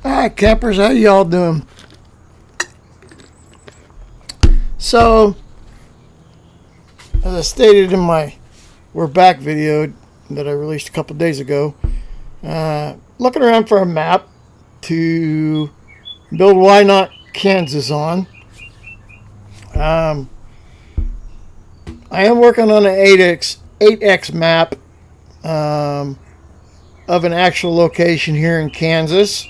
Alright, campers, how y'all doing? So, as I stated in my We're Back video that I released a couple days ago, looking around for a map to build Why Not Kansas on. I am working on an 8x map of an actual location here in Kansas.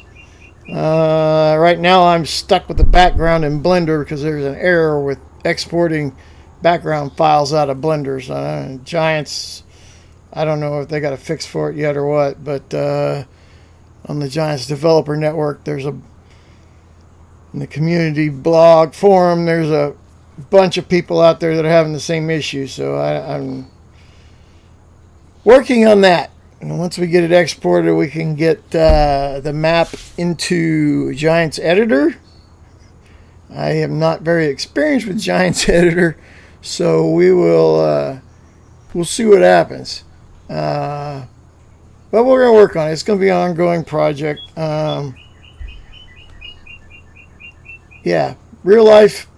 Right now I'm stuck with the background in Blender because there's an error with exporting background files out of Blenders. Giants, I don't know if they got a fix for it yet or what, but on the Giants developer network, in the community blog forum, there's a bunch of people out there that are having the same issue. So I'm working on that. And once we get it exported, we can get the map into Giants Editor. I am not very experienced with Giants Editor, so we'll see what happens. But we're going to work on it. It's going to be an ongoing project. Yeah, real life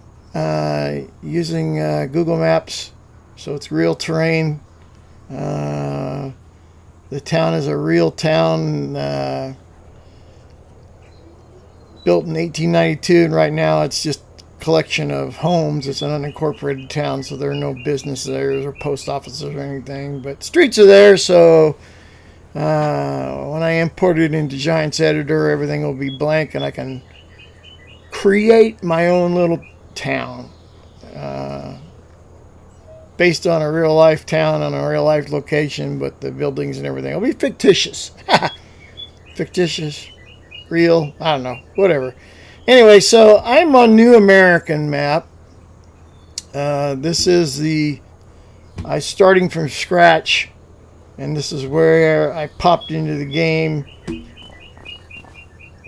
using Google Maps, so it's real terrain. The town is a real town, built in 1892, and right now it's just a collection of homes. It's an unincorporated town, so there are no business there or post offices or anything, but streets are there. So when I import it into Giants Editor, everything will be blank, and I can create my own little town based on a real life town on a real life location, but the buildings and everything will be fictitious. Fictitious, real, I don't know, whatever. Anyway, so I'm on New American Map. This is I starting from scratch, and this is where I popped into the game.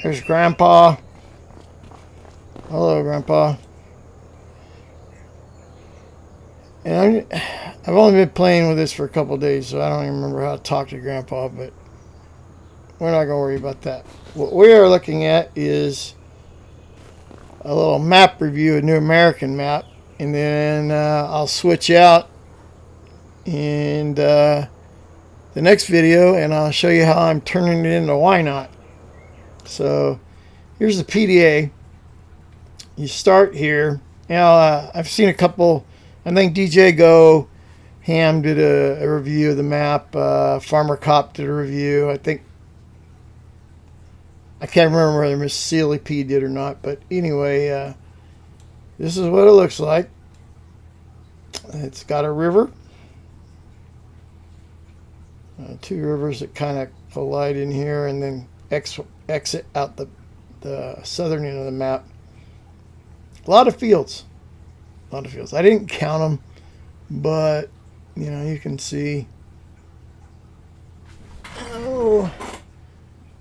There's Grandpa. Hello, Grandpa. And I've only been playing with this for a couple of days, so I don't even remember how to talk to Grandpa, but we're not going to worry about that. What we are looking at is a little map review, a New American Map, and then I'll switch out in the next video, and I'll show you how I'm turning it into Why Not. So here's the PDA. You start here. Now, I've seen a couple. I think DJ Go Ham did a review of the map. Farmer Cop did a review. I can't remember whether Miss Sealy P did or not. But anyway, this is what it looks like. It's got a river. Two rivers that kind of collide in here and then exit out the southern end of the map. A lot of fields. I didn't count them, but you can see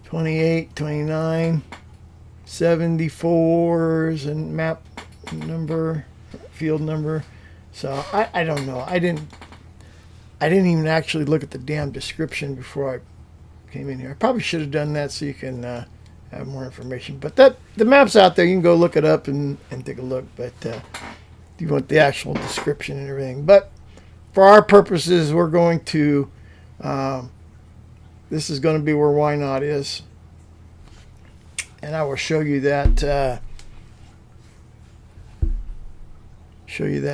28, 29, 74s and map number, field number. So I don't know. I didn't even actually look at the damn description before I came in here. I probably should have done that so you can have more information. But the map's out there. You can go look it up and take a look. But you want the actual description and everything. But for our purposes, we're going to, this is going to be where Why Not is. And I will show you that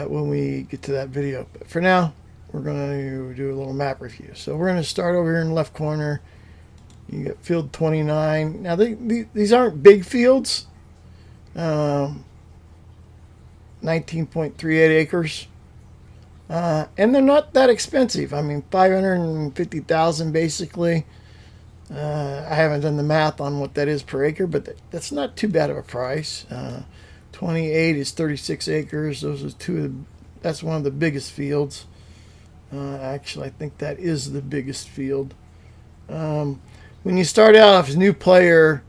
when we get to that video. But for now, we're going to do a little map review. So we're going to start over here in the left corner. You get field 29. Now, these aren't big fields. 19.38 acres. And they're not that expensive. I mean, $550,000 basically. I haven't done the math on what that is per acre, but that's not too bad of a price. 28 is 36 acres. Those are that's one of the biggest fields. Actually, I think that is the biggest field. When you start out as a new player,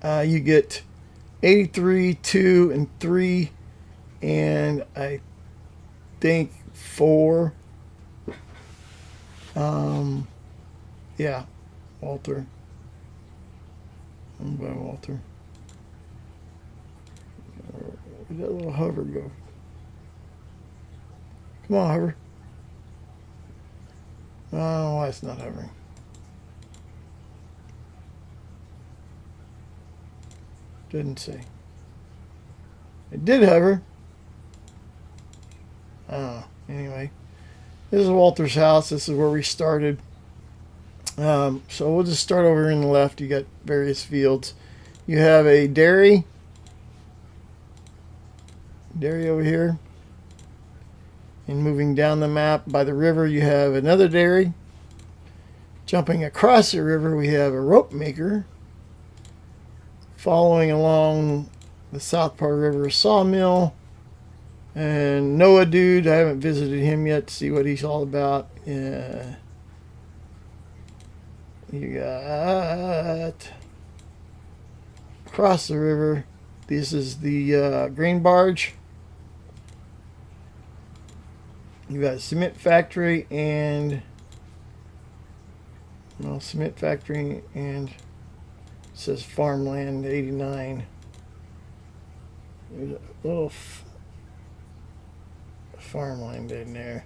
you get 83, 2, and 3, and I think 4. Yeah, Walter. Owned by Walter. Where'd that little hover go? Come on, hover. I don't know why it's not hovering. Didn't say. It did hover. I don't know. Anyway, this is Walter's house. This is where we started. So we'll just start over in the left. You got various fields. You have a dairy over here. And moving down the map by the river, you have another dairy. Jumping across the river, we have a rope maker. Following along the south part of the river, a sawmill. And Noah dude, I haven't visited him yet to see what he's all about. You got across the river. This is the grain barge. You got a cement factory and cement factory and it says farmland 89. There's a little farmland in there.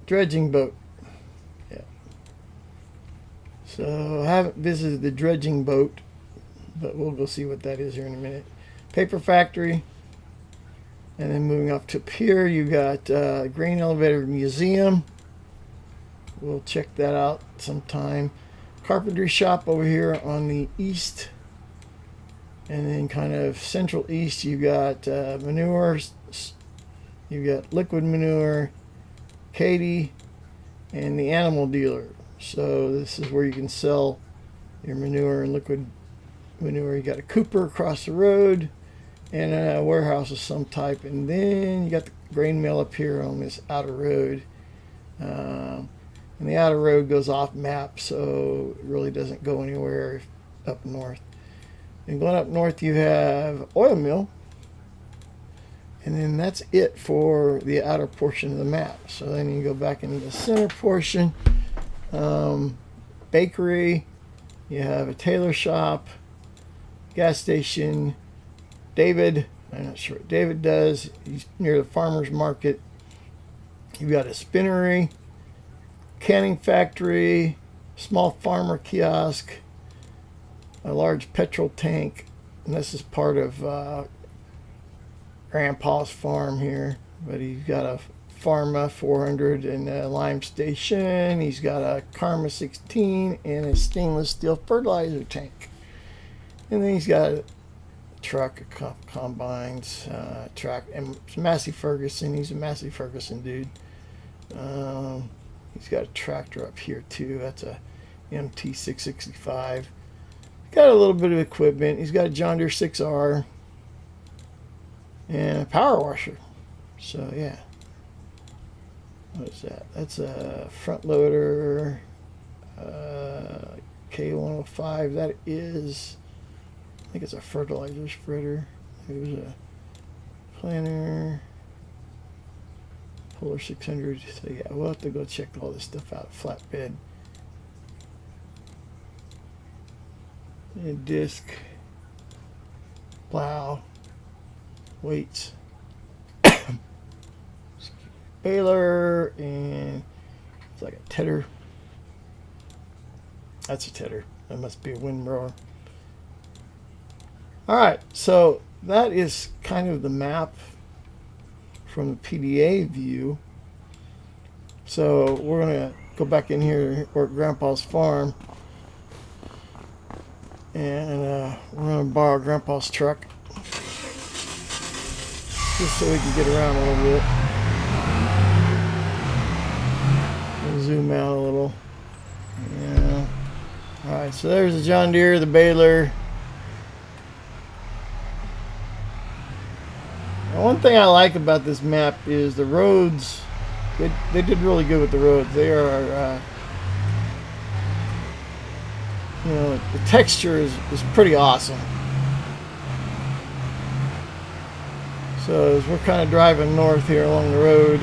Dredging boat. Yeah. So I haven't visited the dredging boat, but we'll go see what that is here in a minute. Paper factory. And then moving up to here, you got Grain Elevator Museum. We'll check that out sometime. Carpentry shop over here on the east. And then kind of central east, you got manure. You got liquid manure, Katie, and the animal dealer. So this is where you can sell your manure and liquid manure. You got a Cooper across the road. And a warehouse of some type, and then you got the grain mill up here on this outer road, and the outer road goes off map, so it really doesn't go anywhere up north. And going up north, you have oil mill, and then that's it for the outer portion of the map. So then you go back into the center portion, bakery, you have a tailor shop, gas station. David, I'm not sure what David does. He's near the farmer's market. You've got a spinnery, canning factory, small farmer kiosk, a large petrol tank, and this is part of Grandpa's farm here. But he's got a Pharma 400 and a lime station. He's got a Karma 16 and a stainless steel fertilizer tank. And then he's got a truck, combines, track, and Massey Ferguson. He's a Massey Ferguson dude. He's got a tractor up here too. That's a MT665. Got a little bit of equipment. He's got a John Deere 6R and a power washer. So yeah, what is that? That's a front loader, K105. That is, I think it's a fertilizer spreader. There's a planter, Polar 600. So yeah, we'll have to go check all this stuff out. Flatbed, and disc, plow, weights, baler, and it's like a tedder. That's a tedder. That must be a windbrower. Alright, so that is kind of the map from the PDA view. So we're going to go back in here where Grandpa's farm. And we're going to borrow Grandpa's truck. Just so we can get around a little bit. We'll zoom out a little. Yeah. Alright, so there's the John Deere, the baler. One thing I like about this map is the roads. They did really good with the roads. They are, you know, the texture is pretty awesome. So as we're kind of driving north here along the road,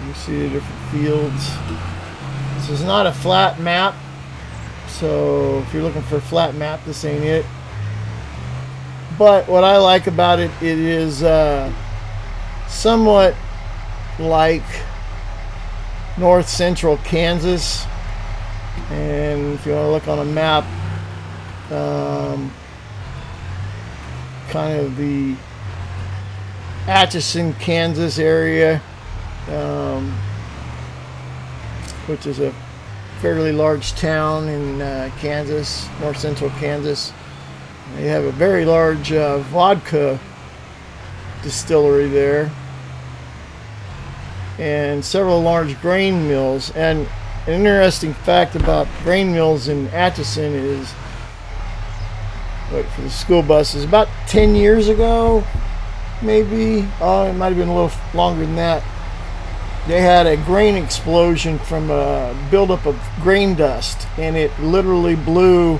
you see the different fields. This is not a flat map, So if you're looking for a flat map, this ain't it. But what I like about it, it is somewhat like north central Kansas. And if you want to look on a map, kind of the Atchison, Kansas area, which is a fairly large town in Kansas, north central Kansas. They have a very large vodka distillery there, and several large grain mills. And an interesting fact about grain mills in Atchison is, wait for the school buses, about 10 years ago, maybe, oh, it might have been a little longer than that, they had a grain explosion from a buildup of grain dust, and it literally blew.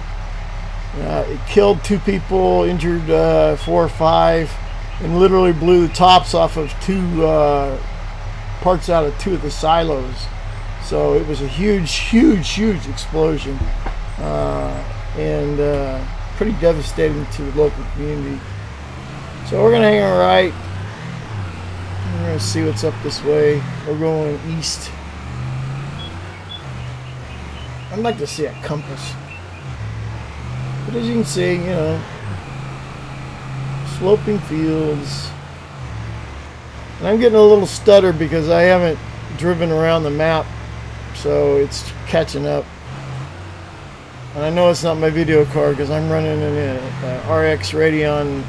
It killed 2 people, injured 4 or 5, and literally blew the tops off of 2 parts out of 2 of the silos. So it was a huge explosion, and pretty devastating to the local community. So we're gonna hang a right. We're gonna see what's up this way. We're going east. I'd like to see a compass. But as you can see, you know, sloping fields. And I'm getting a little stutter because I haven't driven around the map, so it's catching up. And I know it's not my video card because I'm running an RX Radeon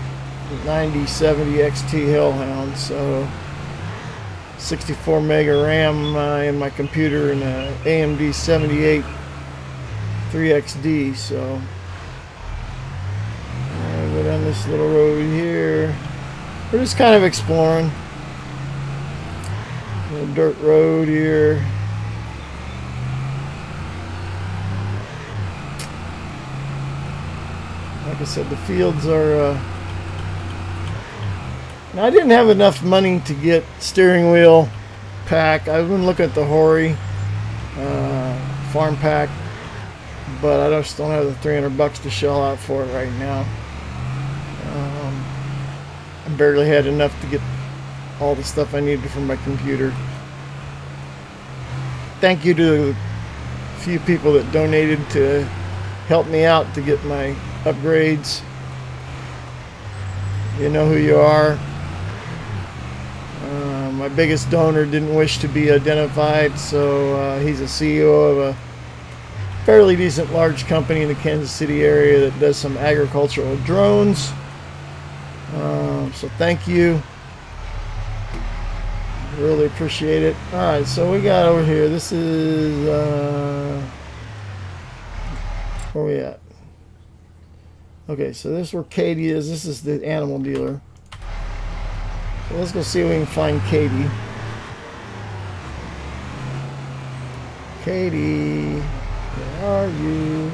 9070 XT Hellhound, so 64 mega RAM in my computer, and a AMD 78 3XD. So go down this little road here. We're just kind of exploring. A little dirt road here. Like I said, the fields are now, I didn't have enough money to get steering wheel pack. I've been looking at the Hori farm pack, but I just don't have the $300 to shell out for it right now. I barely had enough to get all the stuff I needed from my computer. Thank you to a few people that donated to help me out to get my upgrades. You know who you are. My biggest donor didn't wish to be identified, so he's a CEO of a fairly decent large company in the Kansas City area that does some agricultural drones. So thank you. Really appreciate it. Alright, so we got over here. This is where we at? Okay, so this is where Katie is. This is the animal dealer. So let's go see if we can find Katie. Katie, where are you?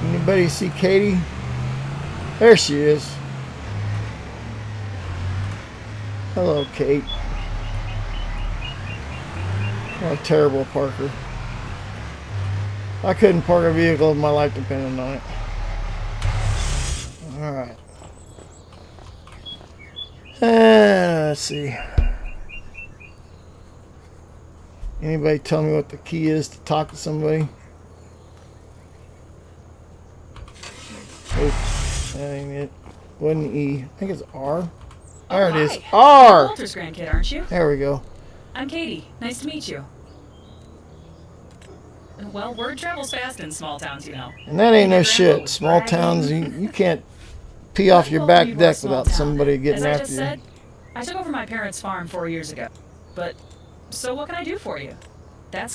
Anybody see Katie? There she is. Hello, Kate. What a terrible parker. I couldn't park a vehicle if my life depended on it. Alright. Let's see. Anybody tell me what the key is to talk to somebody? Oops, that ain't it. Wasn't E. I think it's R. There it is. R! You're Walter's grandkid, aren't you? There we go. I'm Katie. Nice to meet you. Well, word travels fast in small towns, you know. And that ain't no shit. Small towns, you can't pee off your back deck without somebody getting after you. As I just said, I took over my parents' farm 4 years ago. But, so what can I do for you? I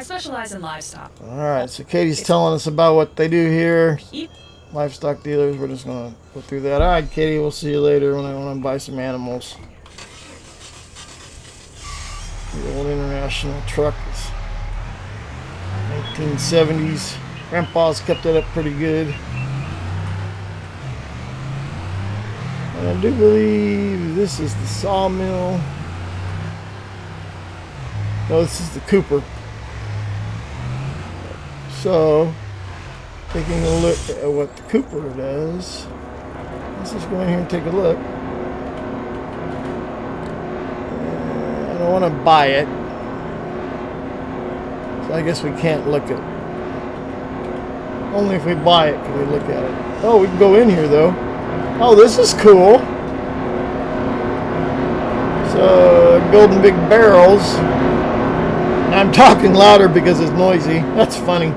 specialize in livestock. Alright, so Katie's telling us about what they do here. Livestock dealers, we're just going to go through that. Alright, Katie, we'll see you later when I want to buy some animals. The old international truck is 1970s. Grandpa's kept it up pretty good. And I do believe this is the sawmill. No, this is the Cooper. So, taking a look at what the Cooper does. Let's just go in here and take a look. I don't want to buy it. So I guess we can't look at it. Only if we buy it can we look at it. Oh, we can go in here though. Oh, this is cool. So, building big barrels. And I'm talking louder because it's noisy. That's funny.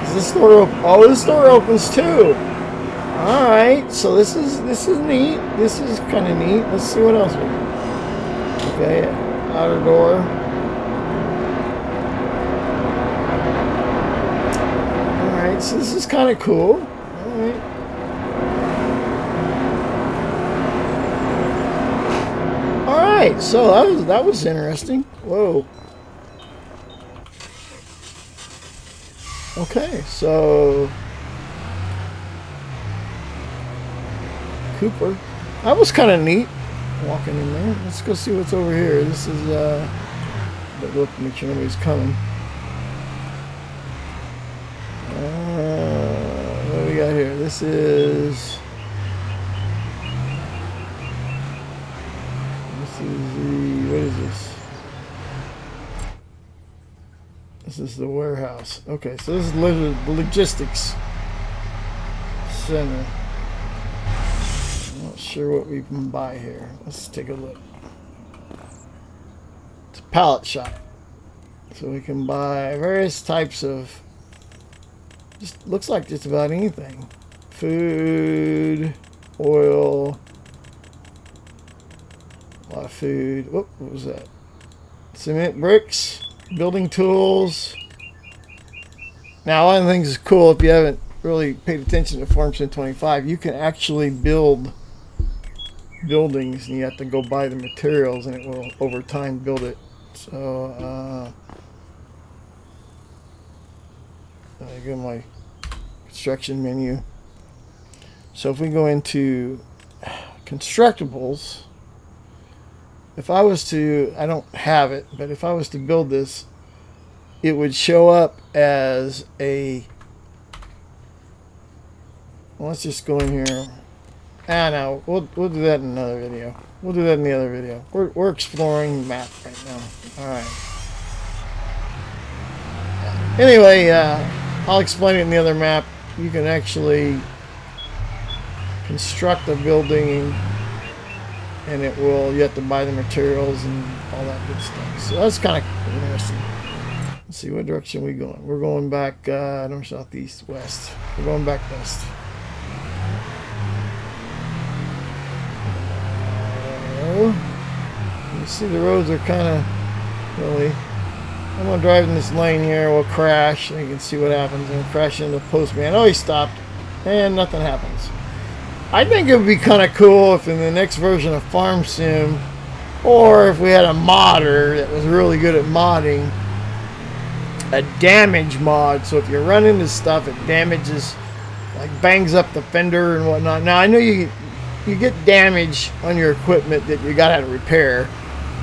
Is this door open? Oh, this door opens too. All right. So this is neat. This is kind of neat. Let's see what else we got. Okay, outer door. All right. So this is kind of cool. All right. All right. So that was interesting. Whoa. Okay, so Cooper. That was kind of neat walking in there. Let's go see what's over here. This is but look, make sure nobody's coming. What do we got here? This is the, what is this? This is the warehouse. Okay, so this is the logistics center. I'm not sure what we can buy here. Let's take a look. It's a pallet shop. So we can buy various types of, just looks like just about anything. Food, oil, a lot of food. Whoop, what was that? Cement bricks. Building tools. Now, one of the things that's cool, if you haven't really paid attention to Farm Sim 25, you can actually build buildings, and you have to go buy the materials, and it will, over time, build it. So, I go to my construction menu. So, if we go into constructibles, if I was to, I don't have it, but if I was to build this, it would show up as a, well, let's just go in here. No, we'll do that in another video. We'll do that in the other video. We're exploring the map right now. All right. Anyway, I'll explain it in the other map. You can actually construct a building, and it will, you have to buy the materials and all that good stuff. So that's kind of interesting. Let's see, what direction are we going? We're going back north, south, east, west. We're going back west. You see the roads are kind of really, I'm going to drive in this lane here. We'll crash, and you can see what happens. And we'll crash into the postman. Oh, he stopped, and nothing happens. I think it would be kind of cool if in the next version of Farm Sim, or if we had a modder that was really good at modding, a damage mod. So if you run into stuff, it damages, like bangs up the fender and whatnot. Now I know you get damage on your equipment that you got to repair,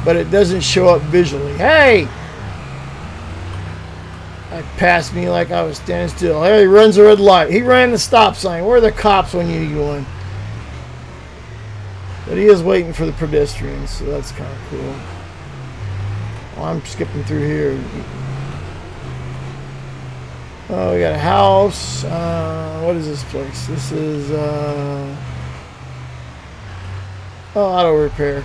but it doesn't show up visually. Hey! That passed me like I was standing still. Hey, he runs a red light. He ran the stop sign. Where are the cops when you need one? But he is waiting for the pedestrians, so that's kind of cool. Well, I'm skipping through here. Oh, we got a house. What is this place? This is auto repair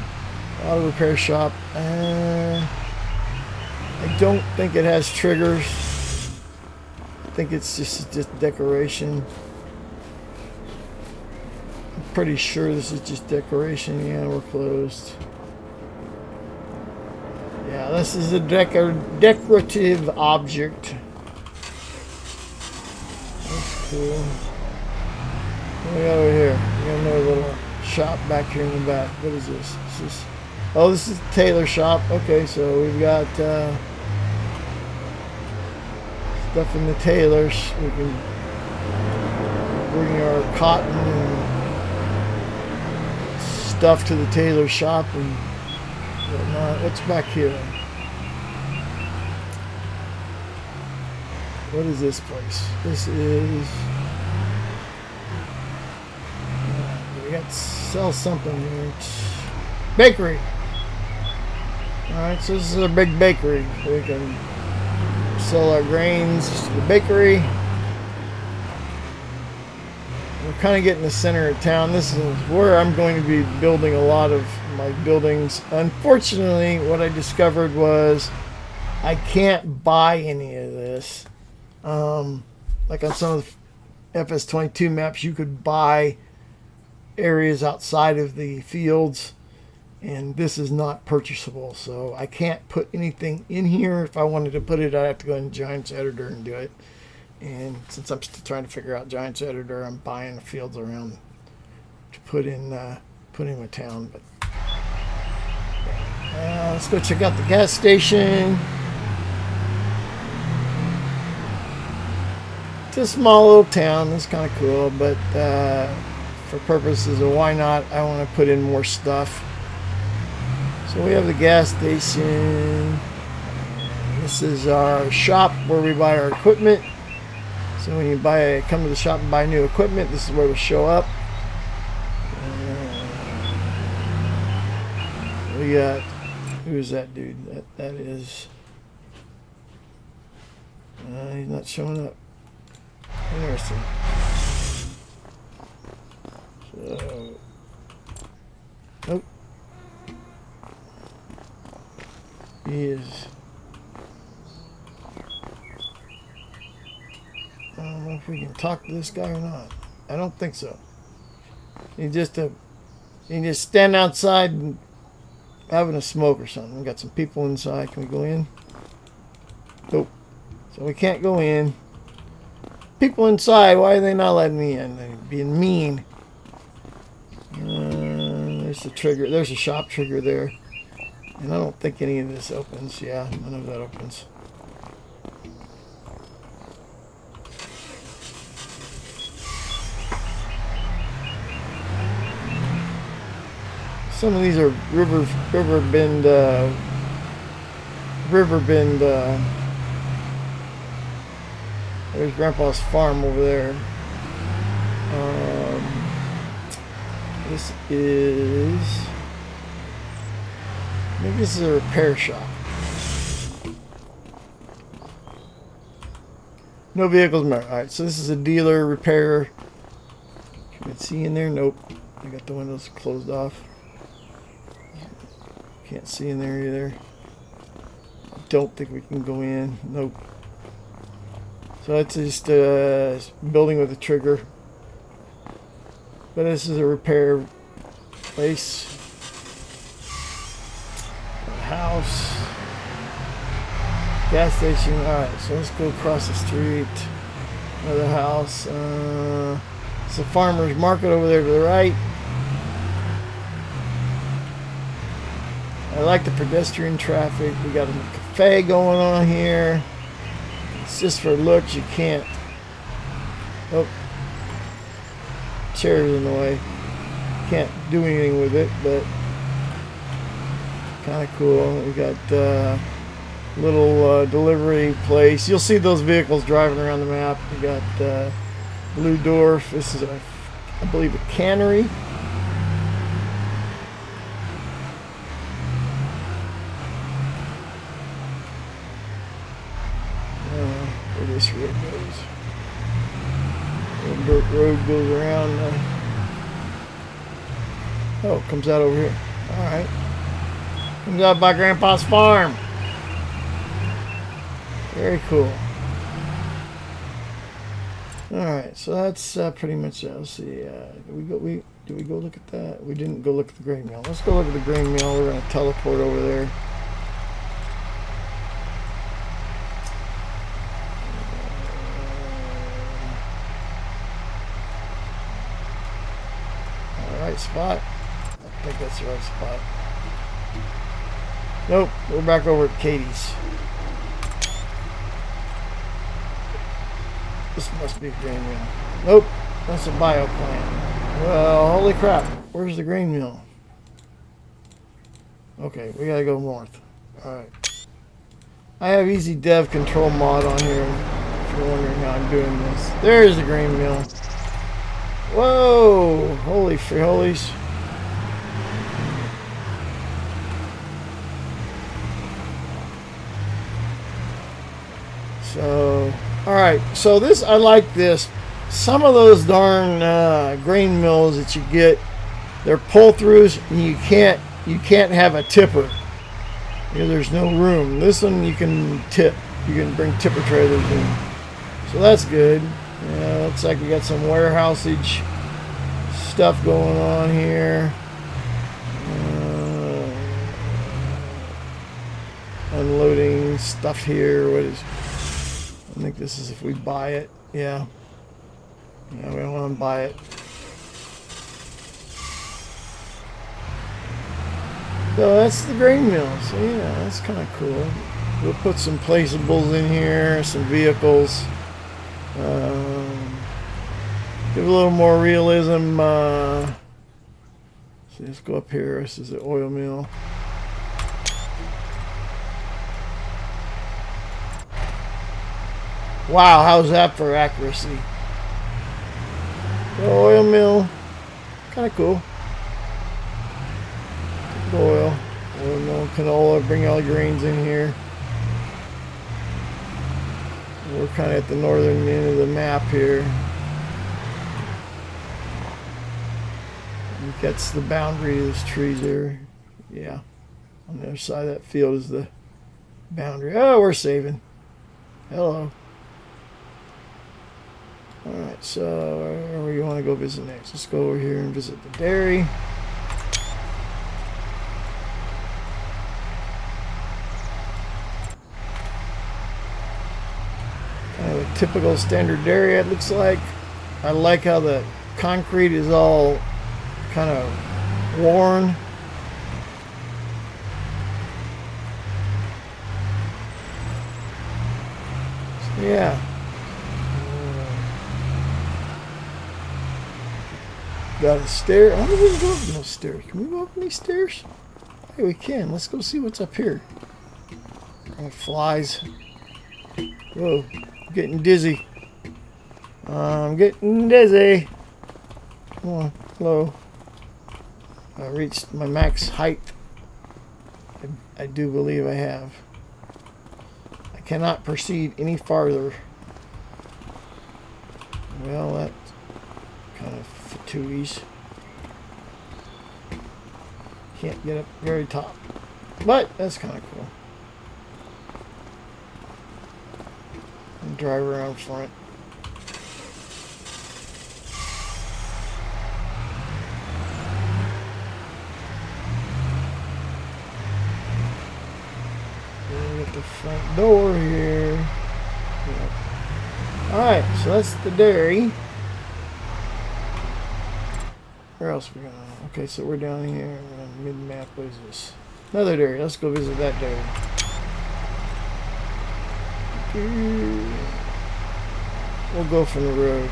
shop. I don't think it has triggers. I think it's just decoration. I'm pretty sure this is just decoration. Yeah, we're closed. Yeah, this is a decorative object. That's cool. What do we got over here? We got another little shop back here in the back. What is this? Oh, this is the tailor shop. Okay, so we've got stuff in the tailors. We can bring our cotton and stuff to the tailor shop and whatnot. What's back here? What is this place? This is... we got to sell something here. Bakery. Alright, so this is a big bakery. We can sell our grains to the bakery. We're kind of getting the center of town. This is where I'm going to be building a lot of my buildings. Unfortunately, what I discovered was I can't buy any of this. Like on some of the FS22 maps, you could buy areas outside of the fields, and this is not purchasable, so I can't put anything in here. If I wanted to put it, I'd have to go in Giants Editor and do it. And since I'm still trying to figure out Giants Editor, I'm buying the fields around to put in my town. But let's go check out the gas station. It's a small little town. It's kind of cool, but for purposes of why not, I want to put in more stuff. So we have the gas station. This is our shop where we buy our equipment. So when you come to the shop and buy new equipment, this is where it'll show up. We got, who's that dude? That is, he's not showing up. Interesting. So, nope. He is. I don't know if we can talk to this guy or not. I don't think so. You can just stand outside and having a smoke or something. We got some people inside. Can we go in? Nope. So we can't go in. People inside, why are they not letting me in? They're being mean. There's the trigger. There's a shop trigger there. And I don't think any of this opens. Yeah, none of that opens. Some of these are river bend. There's Grandpa's farm over there. This is. I think this is a repair shop. No vehicles marked. Alright, so this is a dealer repair. Can you see in there? Nope. I got the windows closed off. Can't see in there either. Don't think we can go in. Nope. So it's just a building with a trigger. But this is a repair place. House. Gas station. Alright, so let's go across the street. Another house. It's a farmer's market over there to the right. I like the pedestrian traffic. We got a cafe going on here. It's just for looks. You can't. Oh, chairs in the way. Can't do anything with it, but kind of cool. We got a little delivery place. You'll see those vehicles driving around the map. We got Blue Dwarf. This is I believe, a cannery. Where this road goes. The dirt road goes around. Oh, it comes out over here. Alright. Comes out by Grandpa's farm. Very cool. Alright, so that's pretty much it. Let's see. Did we go look at that? We didn't go look at the grain mill. Let's go look at the grain mill. We're going to teleport over there. Right spot. I think that's the right spot. Nope, we're back over at Katie's. This must be a grain mill. Nope, that's a bio plant. Well, holy crap, where's the grain mill? Okay, we gotta go north. Alright. I have easy dev control mod on here you're wondering how I'm doing this. There's the grain mill. Whoa! Holy friholies. So, alright. So this, I like this. Some of those darn grain mills that you get, they're pull-throughs, and you can't have a tipper. Because there's no room. This one you can tip. You can bring tipper trailers in. So that's good. Yeah, looks like we got some warehousage stuff going on here. Unloading stuff here. What is? I think this is if we buy it. Yeah. Yeah, we don't want to buy it. So that's the grain mill. So yeah, that's kind of cool. We'll put some placeables in here, some vehicles. Give a little more realism. So let's go up here. This is the oil mill. Wow, how's that for accuracy? The oil mill, kind of cool. Oil mill, canola, bring all grains in here. We're kind of at the northern end of the map here. I think that's the boundary of those trees there. Yeah, on the other side of that field is the boundary. Oh, we're saving. Hello. Alright, so where do you want to go visit next? Let's go over here and visit the dairy. Kind of a typical standard dairy, it looks like. I like how the concrete is all kind of worn. So, yeah. Got a stair. I wonder if we can go up those stairs. Can we go up these stairs? Hey, we can. Let's go see what's up here. Oh, flies. Whoa. I'm getting dizzy. I'm getting dizzy. Come on. Hello. I reached my max height. I do believe I have. I cannot proceed any farther. Well, that kind of fatooties. Can't get up very top, but that's kind of cool. And drive around front. Look at the front door here. Yep. Alright, so that's the dairy. Where else are we going? Okay, so we're down here on mid-map. What is this? Another dairy. Let's go visit that dairy. We'll go from the road.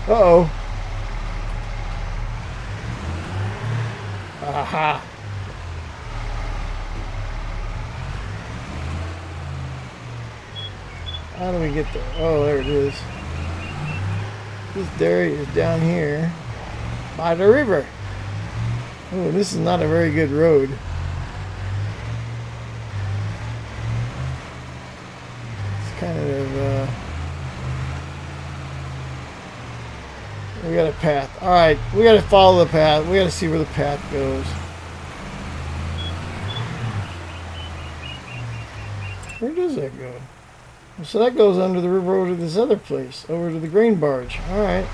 Uh-oh. Aha. How do we get there? Oh, there it is. This dairy is down here by the river. Oh, this is not a very good road. It's kind of, we got a path. Alright, we got to follow the path. We got to see where the path goes. Where does that go? So that goes under the river over to this other place, over to the grain barge. Alright.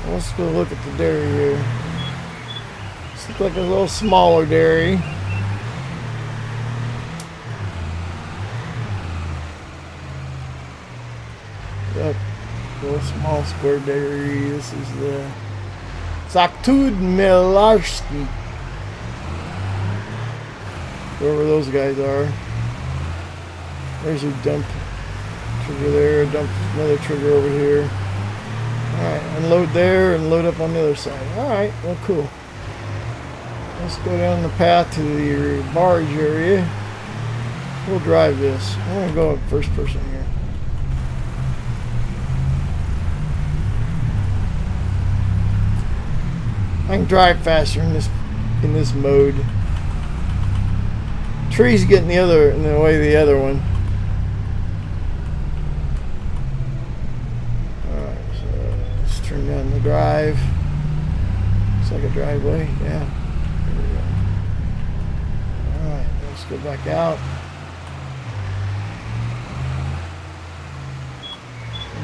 Well, let's go look at the dairy here. This looks like a little smaller dairy. That little small square dairy. This is the Zaktud Milarski. Whoever those guys are. There's your dump trigger there, dump another trigger over here. Alright, unload there and load up on the other side. Alright, well cool. Let's go down the path to the barge area. We'll drive this. I'm gonna go in first person here. I can drive faster in this mode. Trees get in the way of the other one. Alright, so let's turn down the drive. Looks like a driveway, yeah. Here we go. Alright, let's go back out.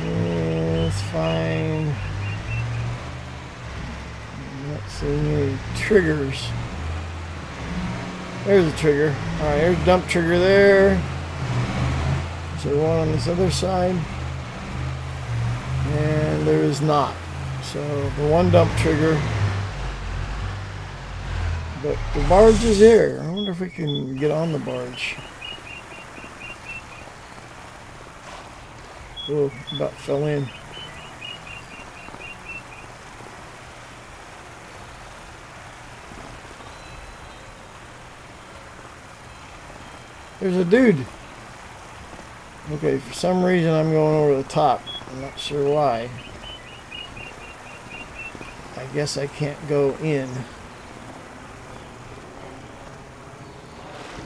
It's fine. I'm not seeing any triggers. There's a trigger. Alright, there's a dump trigger there. Is there one on this other side? And there is not. So the one dump trigger. But the barge is here. I wonder if we can get on the barge. Oh, about fell in. There's a dude. Okay, for some reason I'm going over the top. I'm not sure why. I guess I can't go in.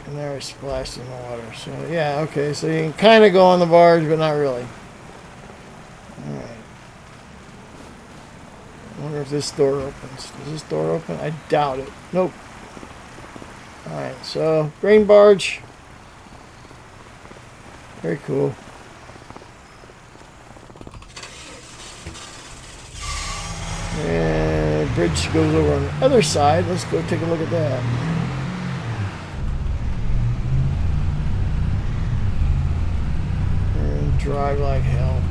And there I splashed in the water. So yeah, okay, so you can kind of go on the barge, but not really. Alright. I wonder if this door opens. Does this door open? I doubt it. Nope. Alright, so grain barge. Very cool. And the bridge goes over on the other side. Let's go take a look at that. And drive like hell.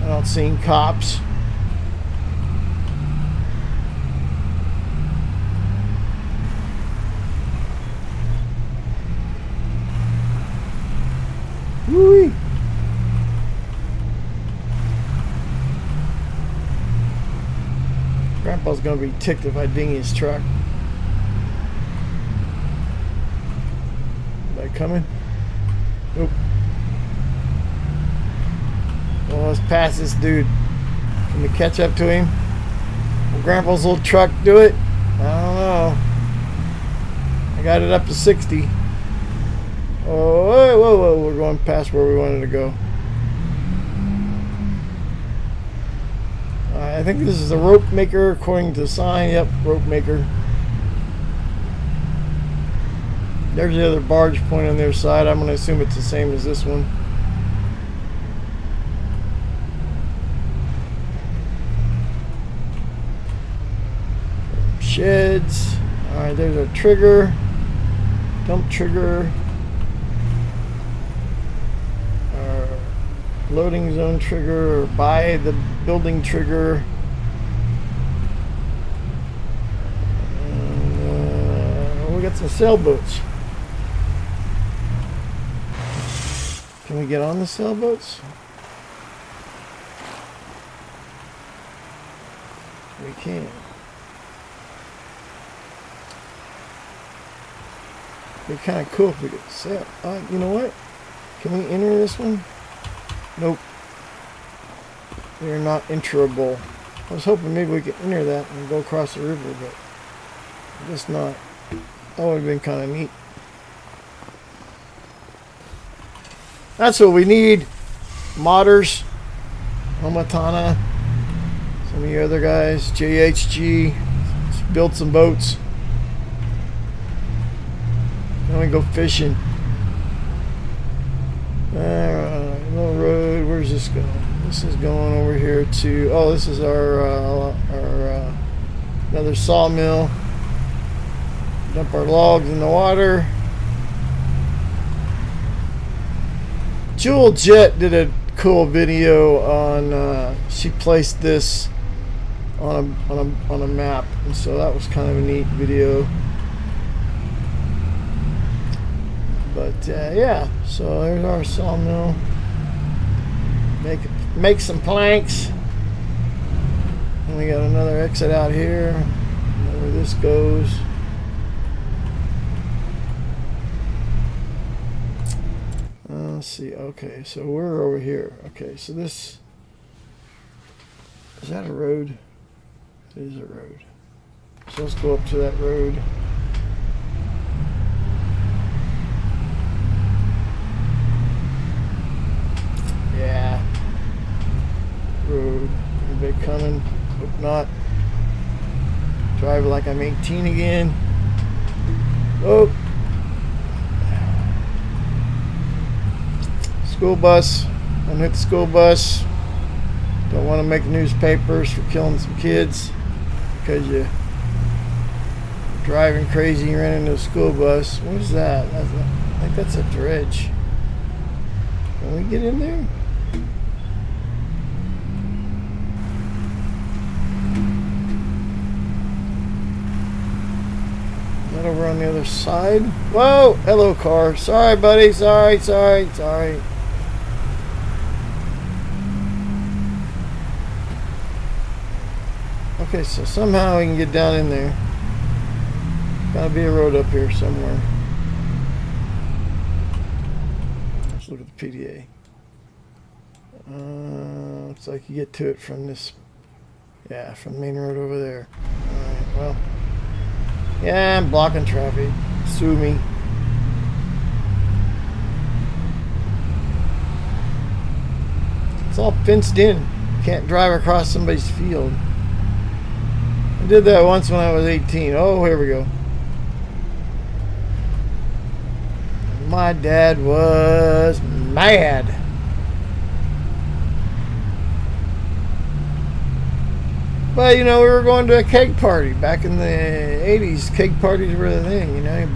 I don't see cops. Woo-wee. Grandpa's gonna be ticked if I ding his truck. Am I coming? Nope. Well, let's pass this dude. Can we catch up to him? Will Grandpa's little truck do it? I don't know. I got it up to 60. Oh, whoa, whoa, whoa, we're going past where we wanted to go. I think this is a rope maker according to the sign. Yep, rope maker. There's the other barge point on their side. I'm going to assume it's the same as this one. Sheds. Alright, there's our trigger. Dump trigger. Loading zone trigger, or buy the building trigger. And, we got some sailboats. Can we get on the sailboats? We can. It'd be kind of cool if we could sail. You know what? Can we enter this one? Nope. They're not enterable. I was hoping maybe we could enter that and go across the river, but I guess not. That would have been kind of neat. That's what we need. Modders. Omatana. Some of you other guys. JHG. Let's build some boats. Then we go fishing. Alright, little road. Where's this going? This is going over here to. Oh, this is our another sawmill. Dump our logs in the water. Jewel Jet did a cool video on. She placed this on a map, and so that was kind of a neat video. But yeah, so there's our sawmill. Make some planks. And we got another exit out here. Where this goes. Let's see. Okay, so we're over here. Okay, so this is that a road? It is a road. So let's go up to that road. Yeah. Road. Anybody coming? Hope not. Drive like I'm 18 again. Oh. School bus. Don't hit the school bus. Don't want to make newspapers for killing some kids because you're driving crazy and running into a school bus. What is that? I think that's a dredge. Can we get in there? Is that over on the other side? Whoa! Hello, car. Sorry, buddy. Sorry. Okay, so somehow we can get down in there. Gotta be a road up here somewhere. Let's look at the PDA. Looks like you get to it from this, yeah, from the main road over there. Alright, well, yeah, I'm blocking traffic. Sue me. It's all fenced in. Can't drive across somebody's field. I did that once when I was 18. Oh, here we go. My dad was mad. But, you know, we were going to a keg party. Back in the 80s, keg parties were the thing. You know, you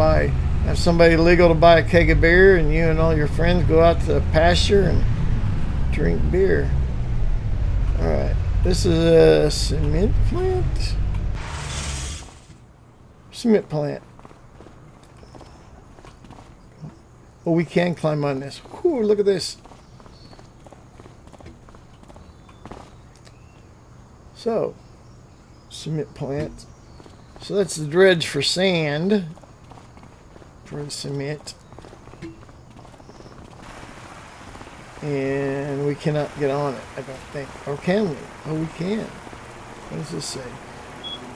have somebody legal to buy a keg of beer, and you and all your friends go out to the pasture and drink beer. Alright, this is a cement plant. Cement plant. Oh, we can climb on this. Ooh, look at this. So, cement plant. So that's the dredge for sand. For the cement. And we cannot get on it, I don't think. Or can we? Oh, we can. What does this say?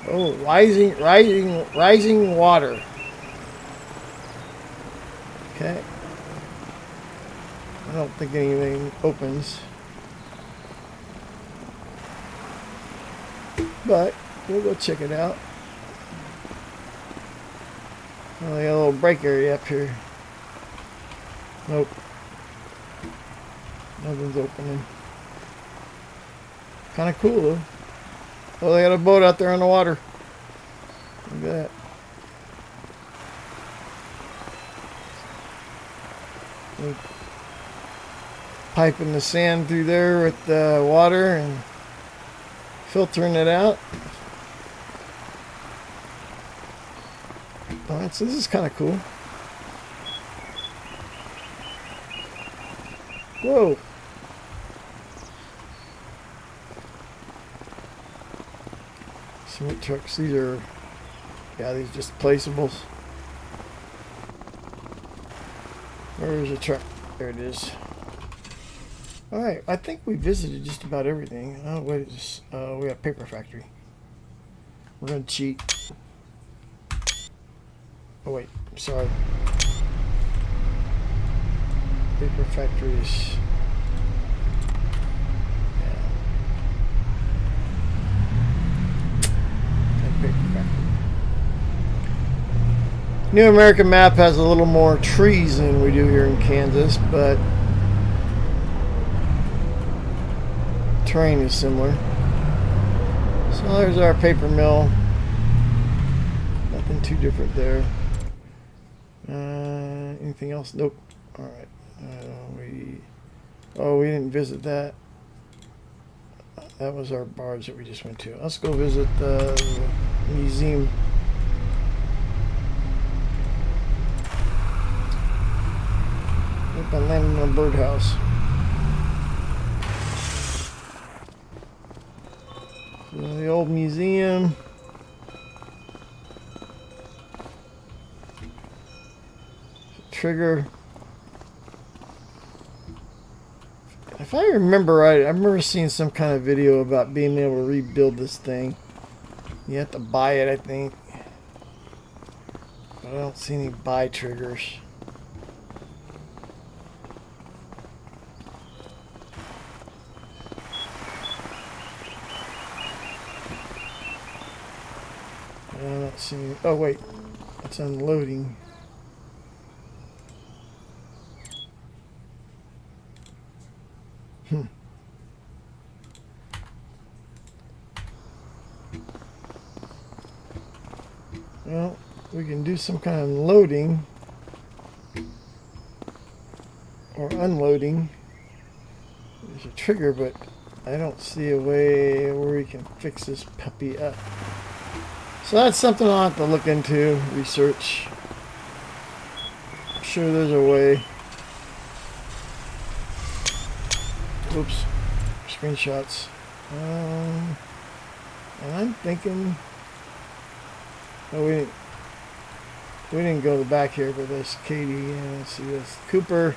Oh, rising water. Okay. I don't think anything opens. But we'll go check it out. Oh, they got a little break area up here. Nope. Nothing's opening. Kind of cool though. Oh, they got a boat out there on the water. Look at that. They're piping the sand through there with the water and filtering it out. Alright, so this is kind of cool. Whoa. Cement trucks, these are, yeah, these just placeables. Where's the truck? There it is. Alright, I think we visited just about everything. Oh, wait, we got paper factory. We're gonna cheat. Oh, wait, sorry. Paper factories. New American map has a little more trees than we do here in Kansas, but terrain is similar. So there's our paper mill. Nothing too different there. Anything else? Nope. All right. We didn't visit that. That was our barge that we just went to. Let's go visit the museum. I landed in a birdhouse. So the old museum. Trigger. If I remember right, I remember seeing some kind of video about being able to rebuild this thing. You have to buy it, I think. But I don't see any buy triggers. I don't see any. Oh, wait. It's unloading. Well, we can do some kind of loading or unloading. There's a trigger, but I don't see a way where we can fix this puppy up. So that's something I'll have to look into, research. I'm sure there's a way. Oops, screenshots. And I'm thinking. Oh, we didn't go to the back here, but there's Katie. Yeah, let's see this Cooper.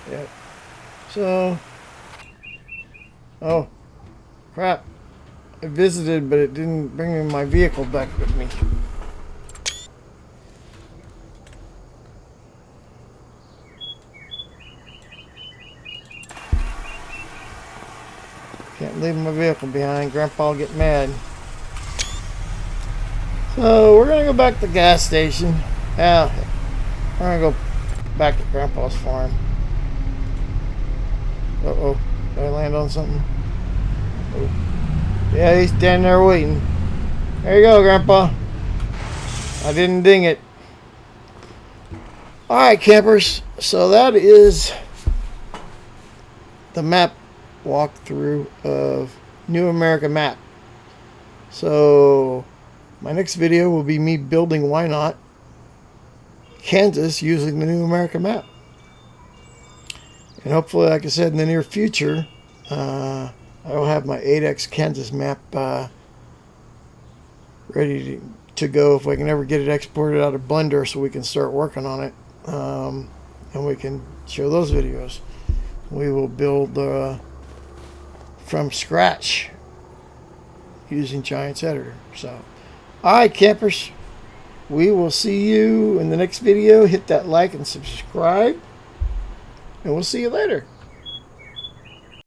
Yep. So, oh, crap! I visited, but it didn't bring me my vehicle back with me. Can't leave my vehicle behind. Grandpa will get mad. So we're gonna go back to the gas station. Yeah, we're gonna go back to Grandpa's farm. Uh-oh, did I land on something? Oh. Yeah, he's standing there waiting. There you go, Grandpa. I didn't ding it. Alright, campers. So that is the map walkthrough of New America map. So my next video will be me building Why Not Kansas using the New America map. And hopefully, like I said, in the near future, I will have my 8X Kansas map ready to go if I can ever get it exported out of Blender so we can start working on it. And we can show those videos. We will build from scratch using Giants Editor. So, alright, campers, we will see you in the next video. Hit that like and subscribe, and we'll see you later.